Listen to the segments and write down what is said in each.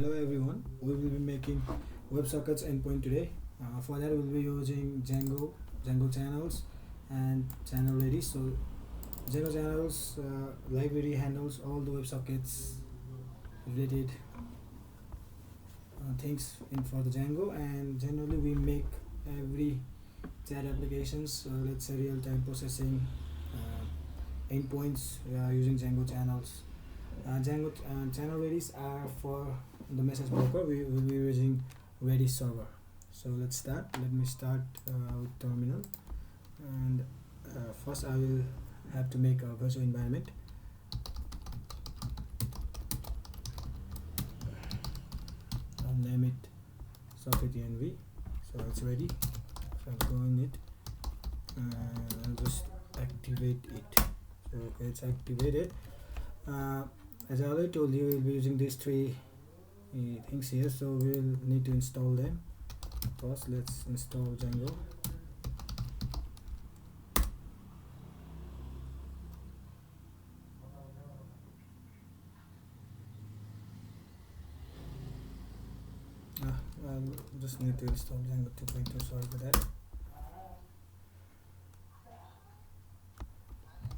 Hello everyone, we will be making Web Sockets Endpoint today. For that, we'll be using Django Channels, and channel ready. So Django Channels library handles all the WebSockets related things in for the Django, and generally we make every chat applications, let's say real-time processing endpoints using Django Channels. Django channel readies are for the message broker. We will be using Redis server. So let's start. Let me start with terminal, and first I will have to make a virtual environment. I'll name it socket env. So it's ready. So I'll go in it and I'll just activate it. So okay, it's activated. As I already told you, we'll be using these three things here, so we'll need to install them. First, let's install Django. I'll just need to install Django 2.2, sorry for that.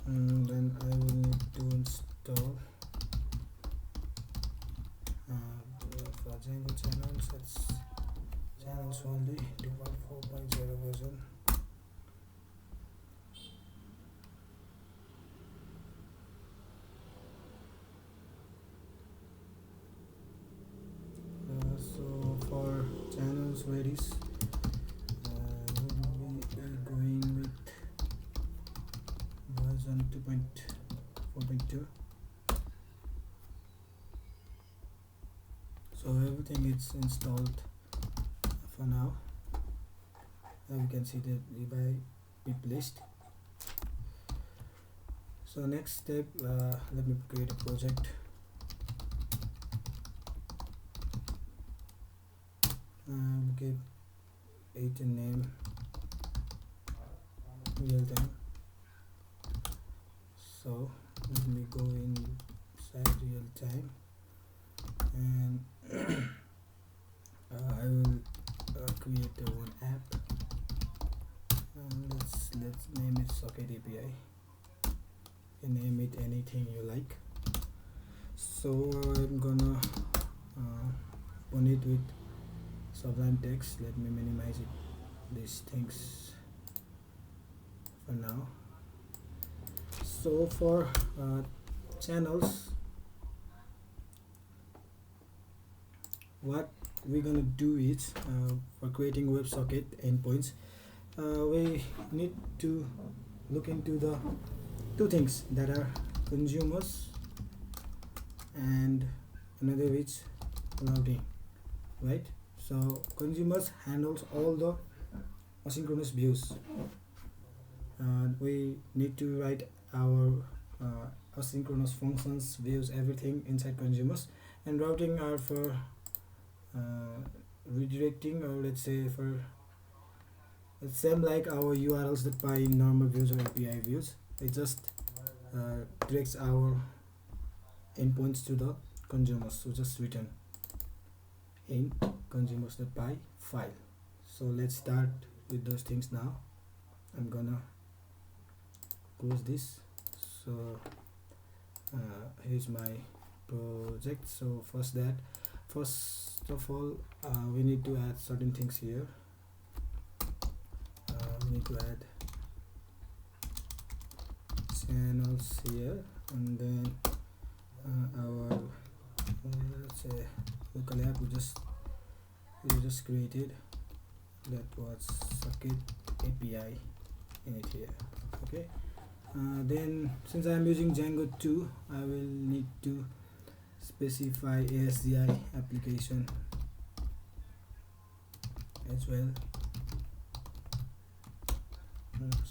And then I will need to install for Django channels, it's channels only, default 4.0 version. So for channels Redis, we'll be going with version 2.4.2. So everything is installed for now. Now you can see the nearby bit list. So next step, let me create a project. Give it a name, real time. So let me go inside real time, and I will create one app, and let's name it Socket API. You can name it anything you like. So I'm gonna open it with Sublime text. Let me minimize it, these things for now. So for channels, what we're gonna do is for creating WebSocket endpoints, we need to look into the two things that are consumers and another which routing, right? So consumers handles all the asynchronous views. We need to write our asynchronous functions, views, everything inside consumers, and routing are for redirecting, or let's say for it's same like our URLs that by normal views or API views. It just directs our endpoints to the consumers. So just return in consumers.py file. So let's start with those things now. I'm gonna close this. So here's my project. So first of all, we need to add certain things here. We need to add channels here, and then our let's say local app we just created, that was Socket API in it here. Okay, then since I am using Django 2, I will need to specify ASCII application as well.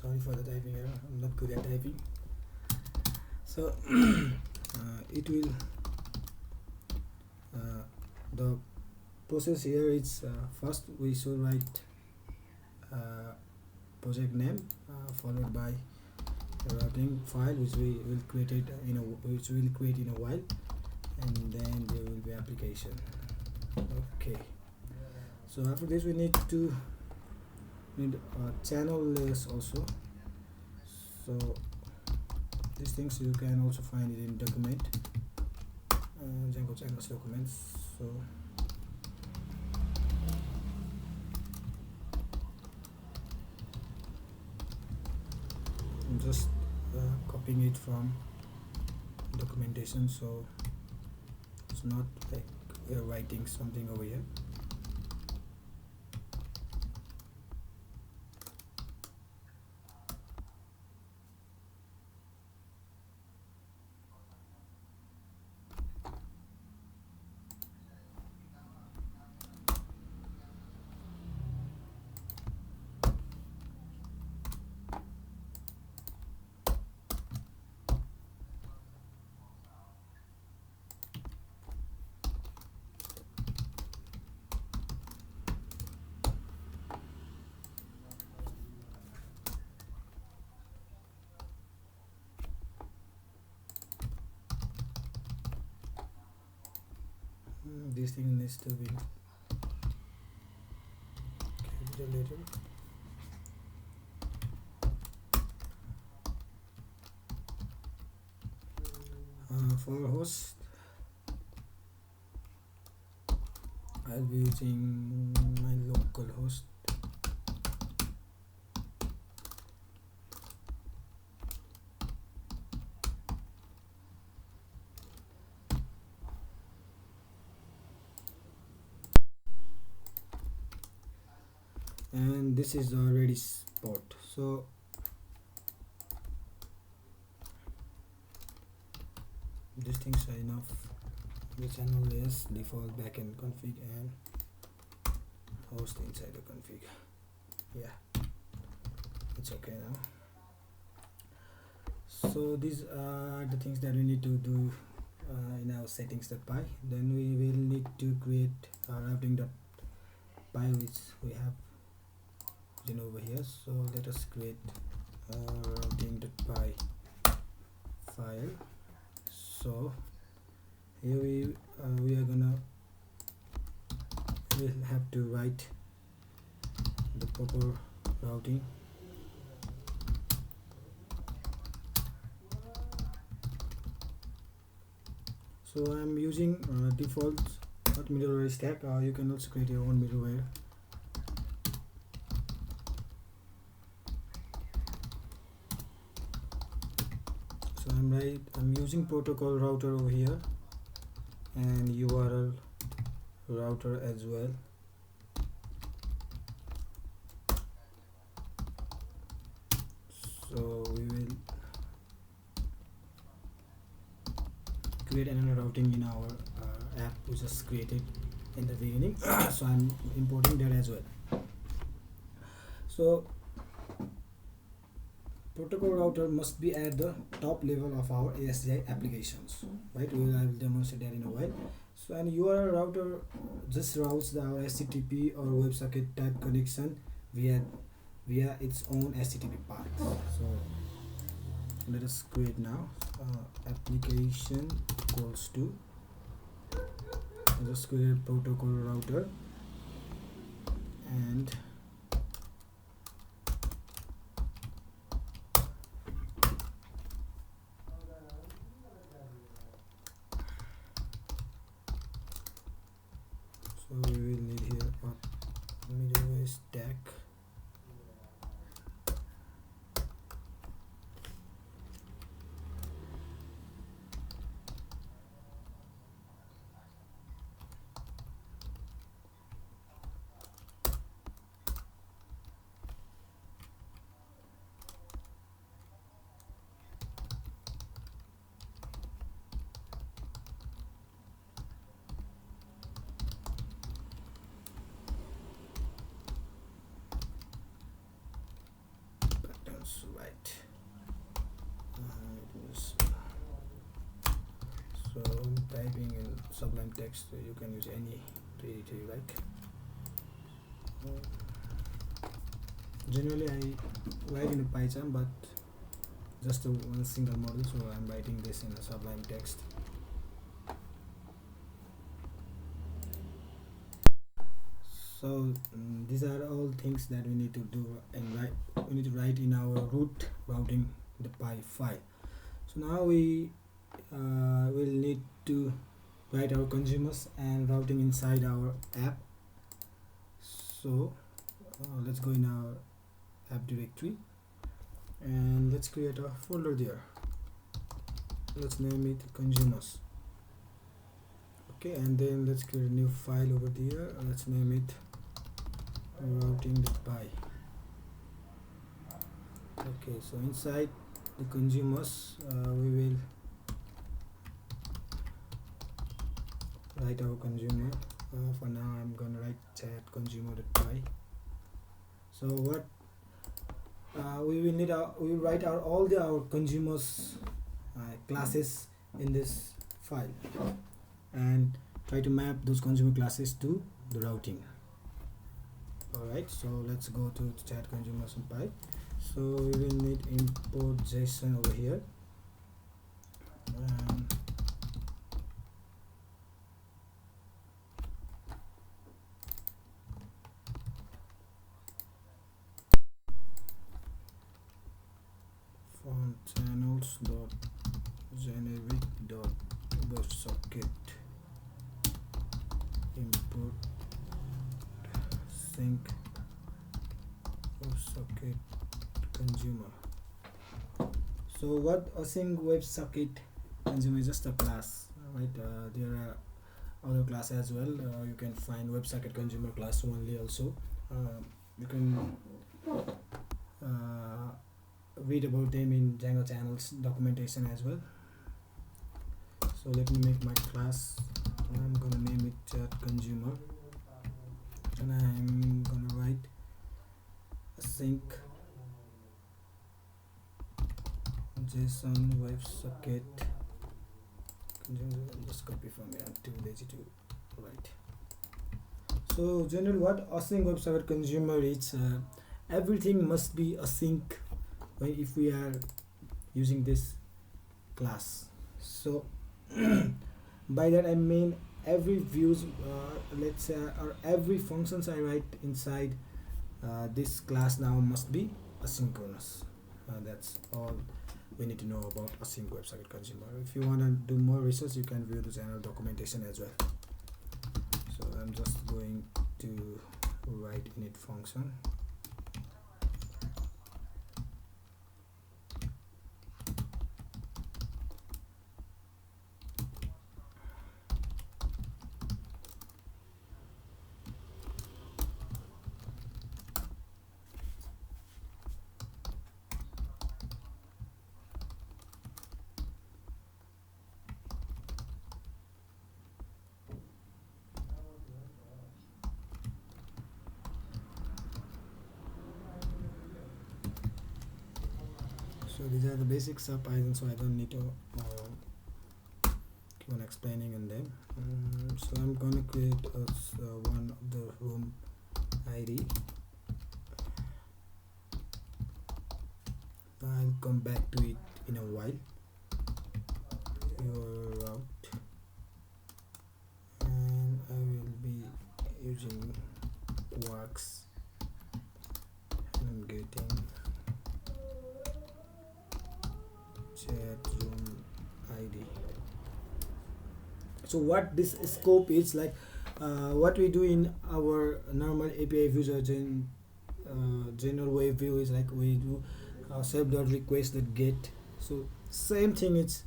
Sorry for the typing error, I'm not good at typing. So it will the process here is first we should write project name followed by a routing file which we will create it in a while, and then there will be application. Okay, so after this we need channel layers also. So these things you can also find it in document, Django Channels documents. So I'm just copying it from documentation, so it's not like we're writing something over here. This thing needs to be capitulated. For host, I'll be using my local host. And this is already spot, so these things are enough. The channel layers, default backend config, and host inside the config. Yeah, it's okay now. So these are the things that we need to do in our settings.py. Then we will need to create routing.py, which we have over here. So let us create routing.py file. So here we are gonna we'll have to write the proper routing. So I'm using default middleware stack. You can also create your own middleware. So I'm using protocol router over here and URL router as well. So we will create another routing in our app we just created in the beginning. So I'm importing that as well. So protocol router must be at the top level of our ASGI applications, right? I will demonstrate that in a while. So an URL router just routes our HTTP or WebSocket type connection via its own HTTP path. So let us create now application equals to, just create protocol router, and so we will need here a middleware stack. Right. So typing in Sublime text, you can use any editor you like. Generally I write in Python, but just one single model, so I'm writing this in a Sublime text. So these are all things that we need to do and write. We need to write in our root routing the py file. So now we will need to write our consumers and routing inside our app. So let's go in our app directory and let's create a folder there. Let's name it consumers. Okay, and then let's create a new file over there. Let's name it routing.py. Okay, so inside the consumers we will write our consumer. For now I'm gonna write chat consumer.py. So what we will need we will write our all our consumers classes in this file and try to map those consumer classes to the routing. Alright, so let's go to chat consumers.py. So we will need import JSON over here. Font channels dot generic dot web socket import sync web socket consumer. So what async web socket consumer is just a class, right? There are other class as well. You can find web socket consumer class only also. You can read about them in Django Channels documentation as well. So let me make my class. I'm gonna name it chat consumer and I'm gonna write async JSON web socket consumer. Just copy from here, I'm too lazy to write. So generally what async web socket consumer is, everything must be async if we are using this class. So by that I mean every views let's say or every functions I write inside this class now must be asynchronous. That's all we need to know about async web socket consumer. If you want to do more research, you can view the channel documentation as well. So I'm just going to write init function. So these are the basics of Python, so I don't need to keep on explaining in them. So I'm gonna create one of the room ID. I'll come back to it in a while. Your route, and I will be using works and I'm getting chat room ID. So what this scope is like, what we do in our normal API views or general web view is like we do self.request.get. So same thing, it's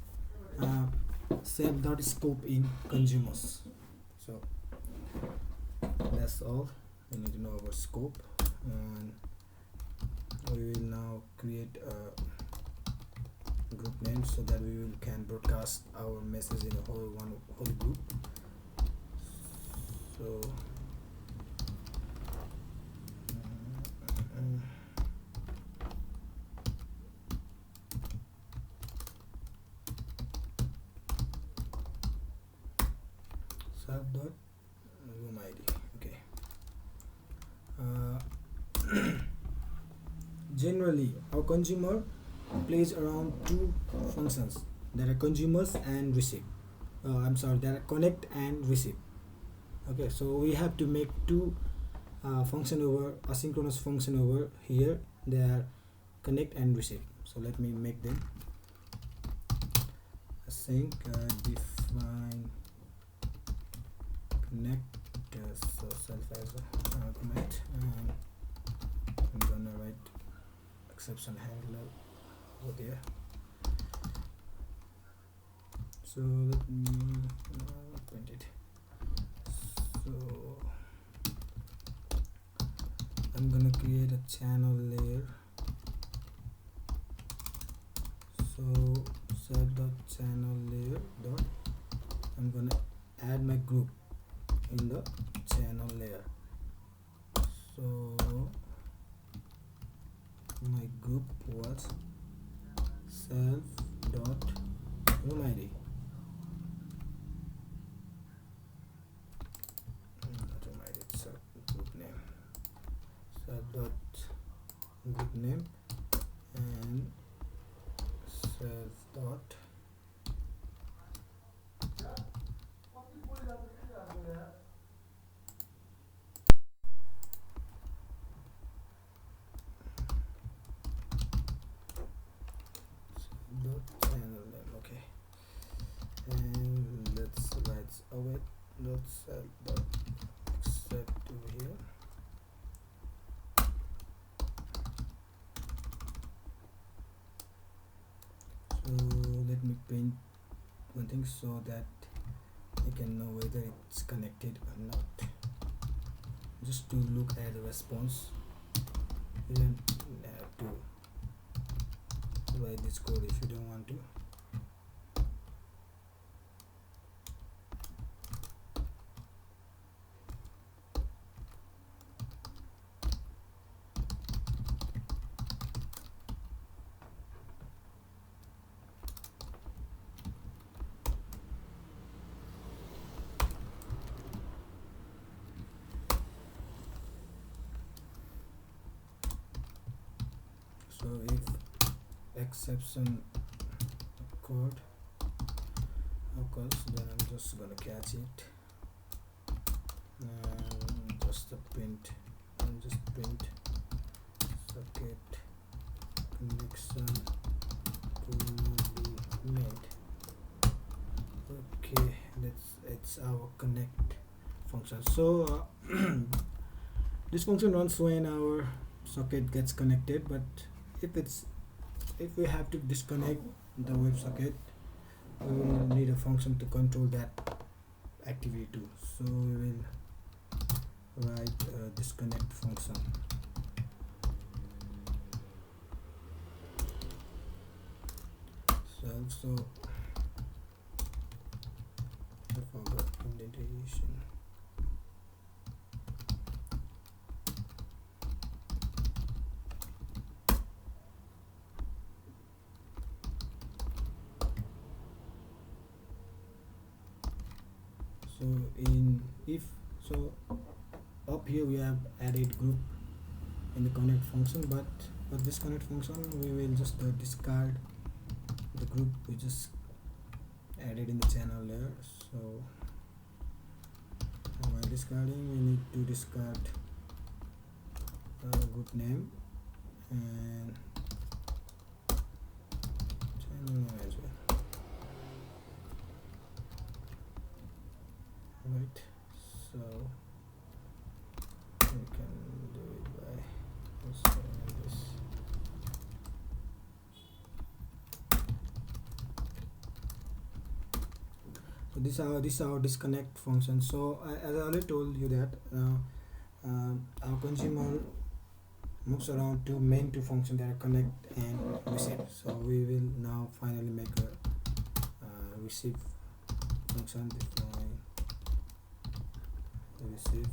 self.scope in consumers. So that's all we need to know about scope, and we will now create a group name so that we can broadcast our message in a whole group. So self.room ID. Okay. Generally our consumer plays around two functions, that are consumers and receive. That are connect and receive. Okay, so we have to make two function over asynchronous function over here. They are connect and receive. So let me make them async define connect so self as a argument, and I'm gonna write exception handler over there. So let me print it. So I'm gonna create a channel layer. So set dot channel layer dot, I'm gonna add my group in the channel layer. So my group was self dot room ID. Not room ID, it's a group name. Self dot group name and self dot channel name. Okay, and let's write await dot self dot accept over here. So let me print one thing so that I can know whether it's connected or not. Just to look at the response, you don't have to write this code if you don't want to. So if exception code occurs, then I'm just gonna catch it and just print and just print socket connection could not be made. Okay, it's our connect function. So this function runs when our socket gets connected, but if we have to disconnect the WebSocket, we will need a function to control that activity too. So we will write a disconnect function. So I forgot indentation. So in if so up here we have added group in the connect function, but for this connect function we will just discard the group we just added in the channel layer. So while discarding, we need to discard group name and channel name as well. Right, so we can do it by installing this. So this is our disconnect function. So as I already told you that our consumer moves around two main two functions, that are connect and receive. So we will now finally make a receive function. Define receive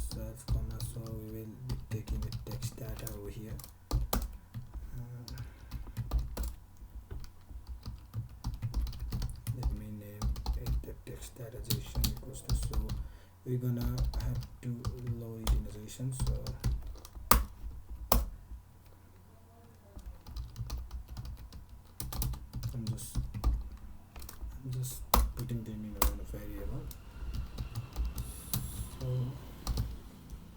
self comma. So we will be taking the text data over here. Let me name it the text data JSON equals to. So we're gonna have to load it in a JSON. So I'm just putting them in a variable. So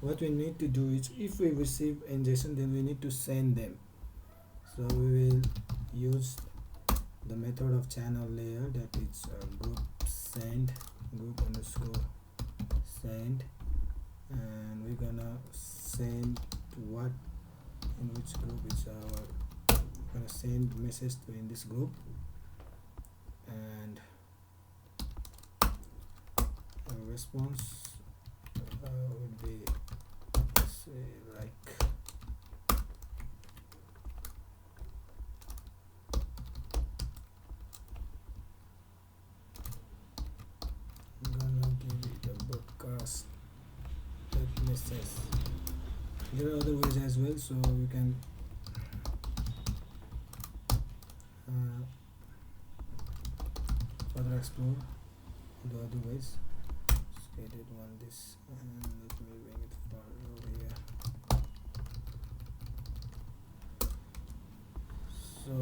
what we need to do is, if we receive in JSON, then we need to send them. So we will use the method of channel layer, that is group send, group underscore send, and we're gonna send to what, in which group is our, gonna send message to in this group, and our response would be, say, like I'm gonna give it a broadcast that message. There are other ways as well, so you can further explore the other ways. Just created one this, and let me bring it further over here. So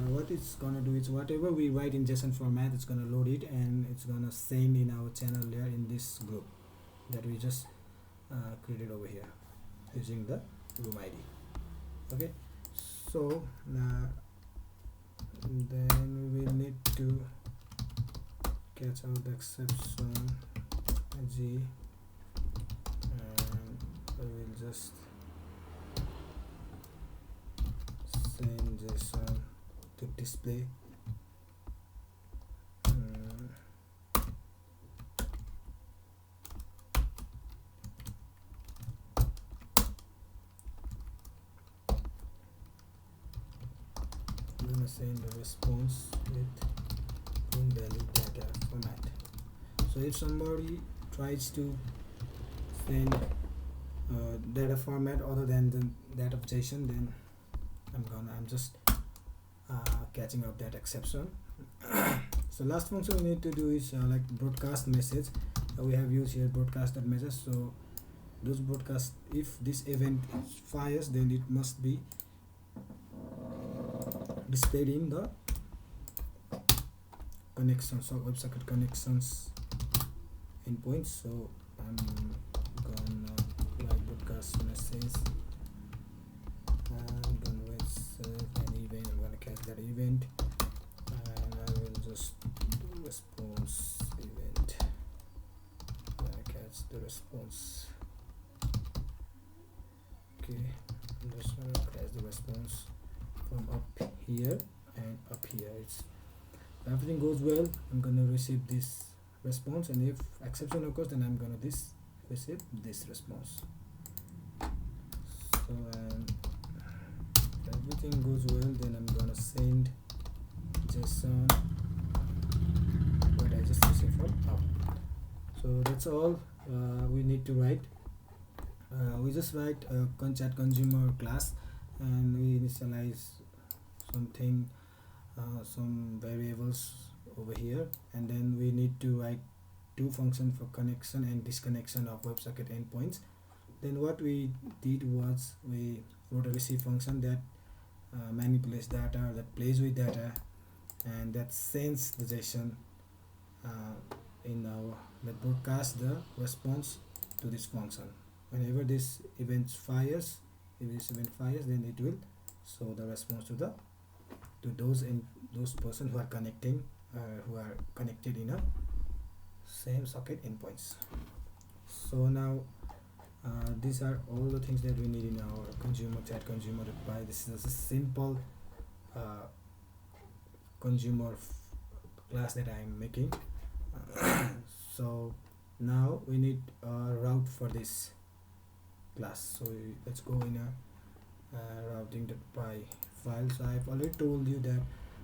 what it's gonna do is, whatever we write in JSON format, it's gonna load it and it's gonna send in our channel layer in this group that we just created over here using the room ID. Okay, so then we will need to catch out the exception G, and I will just send JSON to display. I'm gonna send the response with invalid data format. So if somebody tries to send data format other than that of JSON, then I'm just catching up that exception. So last function we need to do is like broadcast message. We have used here broadcast message. So those broadcast, if this event fires, then it must be displayed in the connections or WebSocket connections endpoints. So I'm gonna write broadcast message. I'm gonna write an event. I'm gonna catch that event, and I will just do response event. I'm gonna catch the response. Okay, I'm just gonna catch the response from up here and up here. It's, if everything goes well, I'm gonna receive this response, and if exception occurs, then I'm gonna receive this response. So if everything goes well, then I'm gonna send JSON what I just received from up. So that's all we need to write. We just write a chat consumer class, and we initialize something, some variables over here, and then we need to write two functions for connection and disconnection of WebSocket endpoints. Then what we did was we wrote a receive function that manipulates data, that plays with data, and that sends the JSON in our, that broadcasts the response to this function. Whenever this event fires, if this event fires, then it will show the response to those person who are connecting, who are connected in a same socket endpoints. So now these are all the things that we need in our consumer chat, consumer reply. This is a simple consumer class that I am making. So now we need a route for this class. So let's go in a routing.py file. So I've already told you that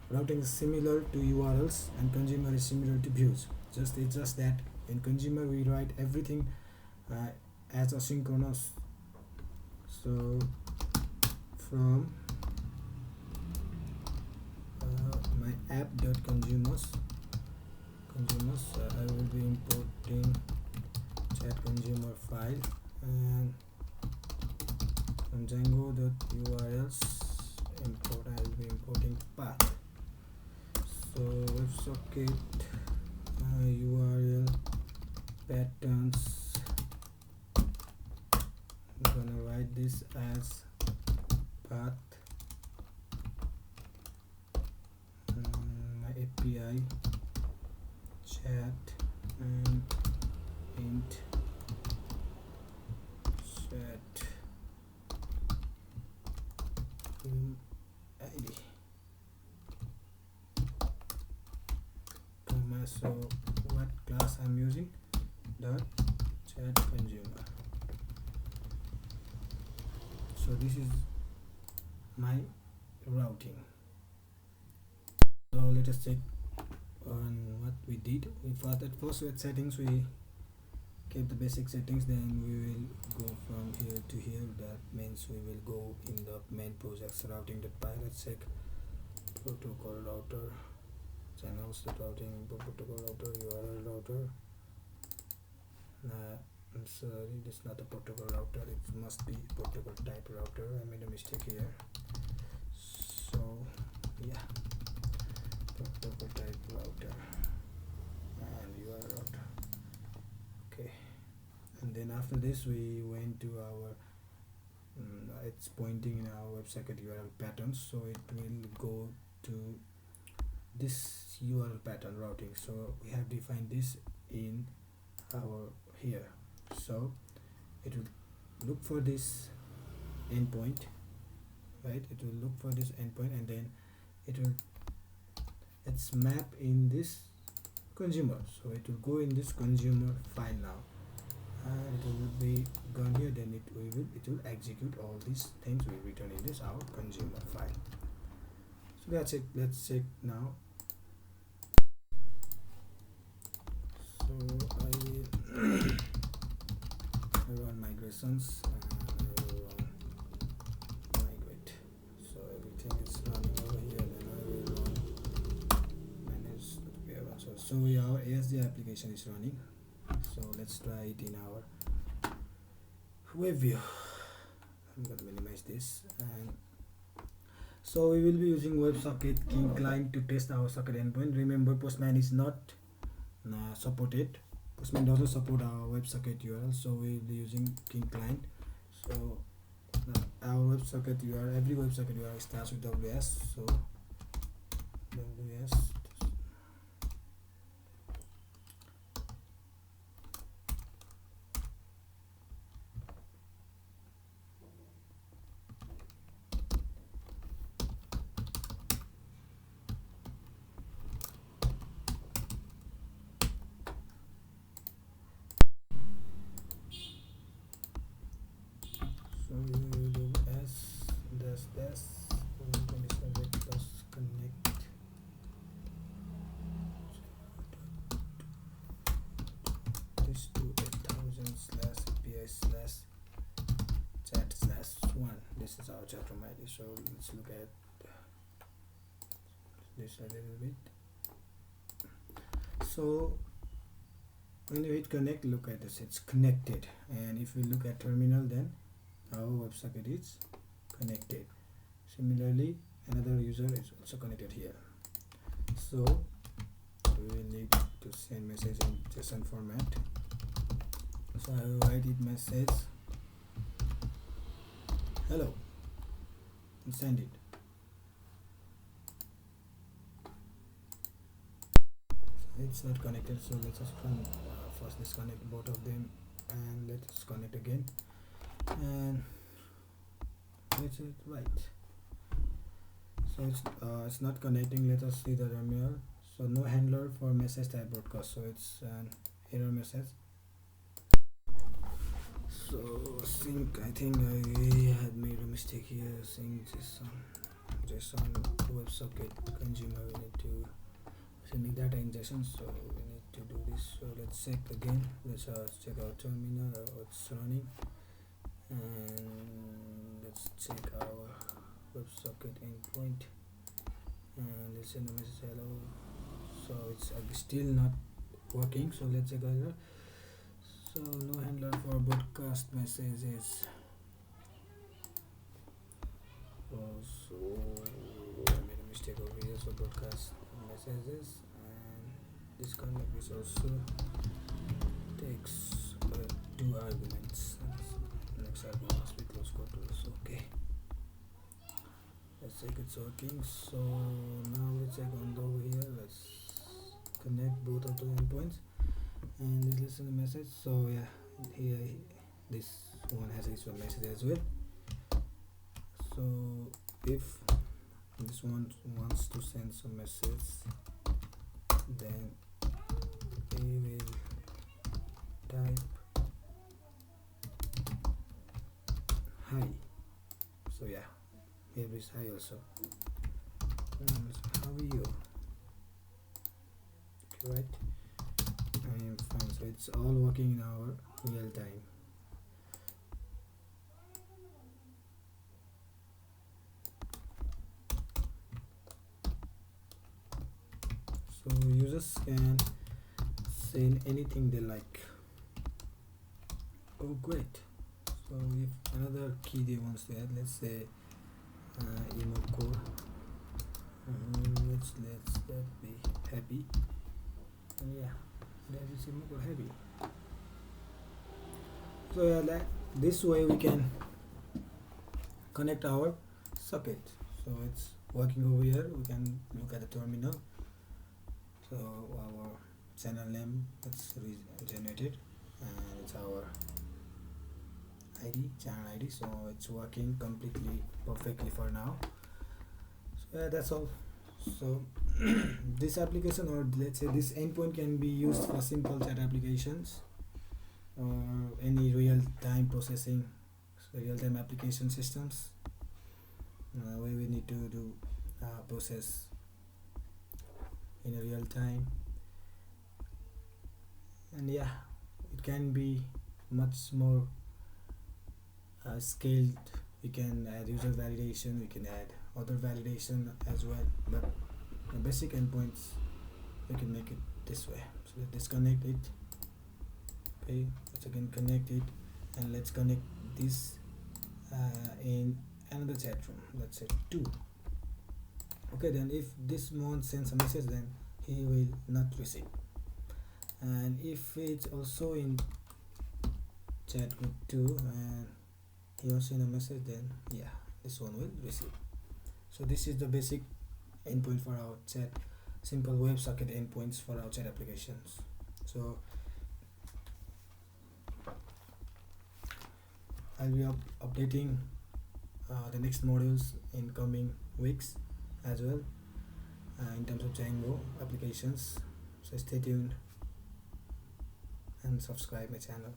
routing is similar to URLs and consumer is similar to views. It's just that in consumer we write everything as asynchronous. So from my app.consumers, I will be importing chat consumer file, and from Django.urls import, I will be importing path. So WebSocket URL patterns this as path, my API chat and int chat room ID, comma, so what class I'm using, dot chat consumer. So this is my routing. So let us check on what we did. For that first web settings we kept the basic settings, then we will go from here to here. That means we will go in the main projects routing.py. Let's check protocol router, channels routing, protocol router, URL router. I'm sorry, this is not a protocol router, it must be protocol type router. I made a mistake here. So yeah, protocol type router and URL router. Okay, and then after this we went to our it's pointing in our WebSocket URL patterns, so it will go to this URL pattern routing. So we have defined this in our here. So it will look for this endpoint, right? It will look for this endpoint, and then it's map in this consumer. So it will go in this consumer file now, and it will be gone here. Then it will execute all these things we return in this our consumer file. So that's it. Let's check now. So I will run migrations and I will run migrate. So everything is running over here. Then I will run manage the so our ASD application is running. So let's try it in our web view. I'm going to minimize this, and so we will be using WebSocket King client to test our socket endpoint. Remember, Postman is not supported. Postman doesn't support our WebSocket URL, so we will be using King client. So our WebSocket URL, every WebSocket URL starts with WS. So WS. So we will do s dash conditional vectors connect this to 8000 slash API slash chat slash 1. This is our chat room ID. So let's look at this a little bit. So when you hit connect, look at this, it's connected. And if we look at terminal, then our WebSocket is connected. Similarly, another user is also connected here. So we will need to send message in JSON format. So I will write it message hello and send it. So it's not connected, so let's just first disconnect both of them and let's connect again. And let's hit right. So it's not connecting. Let us see the terminal. So no handler for message type broadcast, so it's an error message. So sync, I think I had made a mistake here. Sync JSON WebSocket consumer, we need to sending data injection, so we need to do this. So let's check again. Let's check our terminal, it's running. And let's check our WebSocket endpoint and let's send a message hello. So it's still not working, so let's check other. So no handler for broadcast messages. So I made a mistake over here. So broadcast messages, and this connect is also takes 2 arguments. Next argument must be close code Okay, let's check it's working. So now let's check on the over here. Let's connect both of the endpoints and let's listen to the message. So yeah, here this one has its own message as well. So if this one wants to send some message, then we will type hi. So yeah, here is hi also. How are you? Okay, right? I am fine. So it's all working in our real time. So users can send anything they like. Oh great. So if another key they wants to add, let's say emo code. Let's that be happy. And yeah, that is emo code happy. So yeah, this way we can connect our socket. So it's working over here. We can look at the terminal. So our channel name is generated and it's our ID, channel ID. So it's working completely perfectly for now. So yeah, that's all. So this application, or let's say this endpoint, can be used for simple chat applications or any real-time processing, so real-time application systems where we need to do process in a real time. And yeah, it can be much more scaled. We can add user validation, we can add other validation as well, but the basic endpoints we can make it this way. So let's disconnect it. Okay, let's again connect it, and let's connect this in another chat room, let's say 2. Okay, then if this one sends a message, then he will not receive, and if it's also in chat group 2 and he also send a message, then yeah, this one will receive. So this is the basic endpoint for our chat, simple web socket endpoints for our chat applications. So I'll be updating the next modules in coming weeks as well in terms of Django applications. So stay tuned and subscribe my channel.